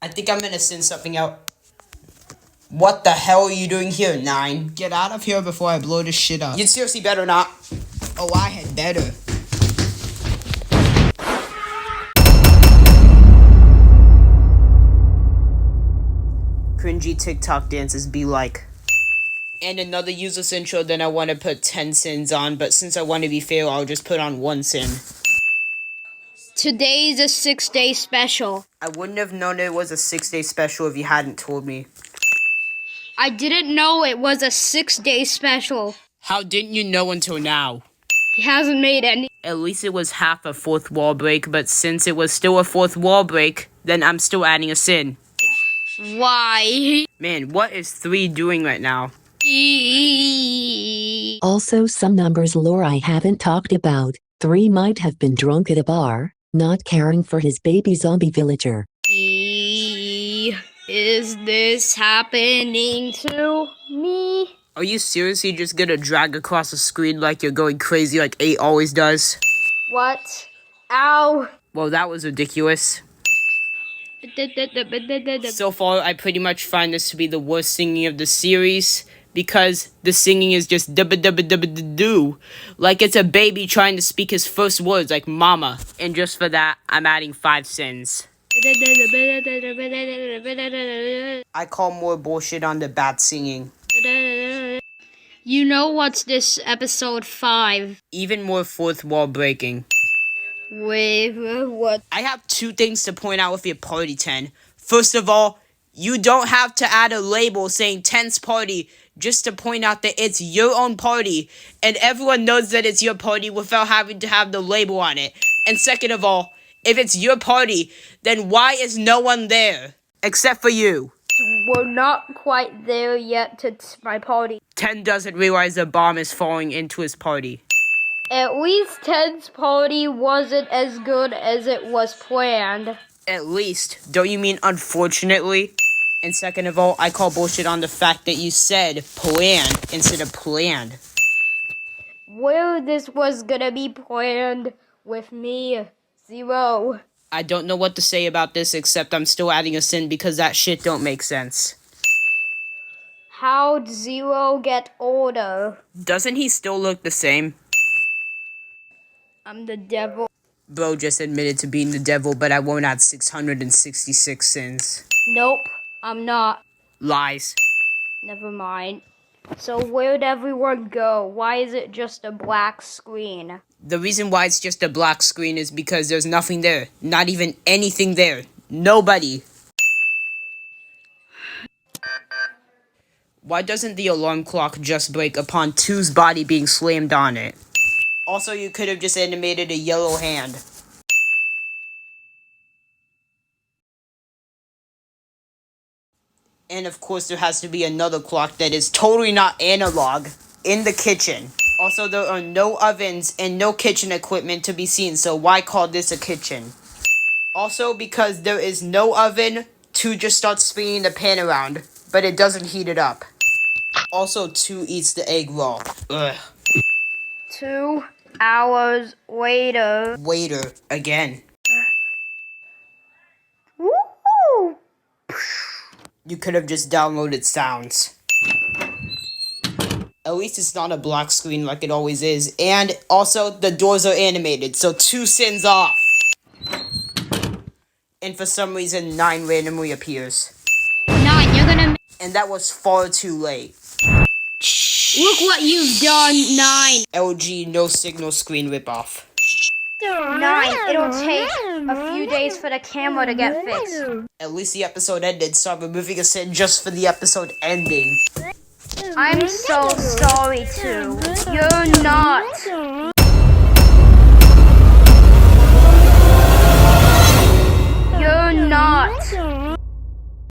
I think I'm gonna send something out. What the hell are you doing here, 9? Get out of here before I blow this shit up. You seriously better not. Oh, I had better. Cringy TikTok dances be like. And another useless intro, then I want to put 10 sins on, but since I want to be fair, I'll just put on 1 sin. Today's a 6-day special. I wouldn't have known it was a 6-day special if you hadn't told me. I didn't know it was a 6-day special. How didn't you know until now? He hasn't made any. At least it was half a fourth wall break, but since it was still a fourth wall break, then I'm still adding a sin. Why? Man, what is 3 doing right now? Also, some numbers lore I haven't talked about. 3 might have been drunk at a bar, not caring for his baby zombie villager. Is this happening to me? Are you seriously just gonna drag across the screen like you're going crazy like 8 always does? What? Ow. Well, that was ridiculous. So far, I pretty much find this to be the worst singing of the series, because the singing is just dubba-dubba-dubba-doo, like it's a baby trying to speak his first words like mama. And just for that, I'm adding 5 sins. I call more bullshit on the bad singing. You know what's this episode 5? Even more fourth wall breaking. Wait, what? I have 2 things to point out with your party 10. First of all, you don't have to add a label saying 10's party just to point out that it's your own party, and everyone knows that it's your party without having to have the label on it. And second of all, if it's your party, then why is no one there? Except for you. We're not quite there yet to my party. 10 doesn't realize a bomb is falling into his party. At least 10's party wasn't as good as it was planned. At least, don't you mean unfortunately? And second of all, I call bullshit on the fact that you said planned instead of planned. Well, this was gonna be planned with me, 0. I don't know what to say about this except I'm still adding a sin because that shit don't make sense. How'd 0 get older? Doesn't he still look the same? I'm the devil. Bro just admitted to being the devil, but I won't add 666 sins. Nope, I'm not. Lies. Never mind. So where'd everyone go? Why is it just a black screen? The reason why it's just a black screen is because there's nothing there. Not even anything there. Nobody. Why doesn't the alarm clock just break upon 2's body being slammed on it? Also, you could have just animated a yellow hand. And of course, there has to be another clock that is totally not analog in the kitchen. Also, there are no ovens and no kitchen equipment to be seen, so why call this a kitchen? Also, because there is no oven, 2 just starts spinning the pan around, but it doesn't heat it up. Also, 2 eats the egg raw. Ugh. 2 hours later. Waiter, again. Woohoo! You could have just downloaded sounds. At least it's not a black screen like it always is. And also, the doors are animated, so 2 sins off. And for some reason, 9 randomly appears. 9, you're gonna... And that was far too late. Look what you've done, 9. LG no signal screen ripoff. 9, it'll take a few days for the camera to get fixed. At least the episode ended, so I'm removing a sin just for the episode ending. I'm so sorry, too. You're not.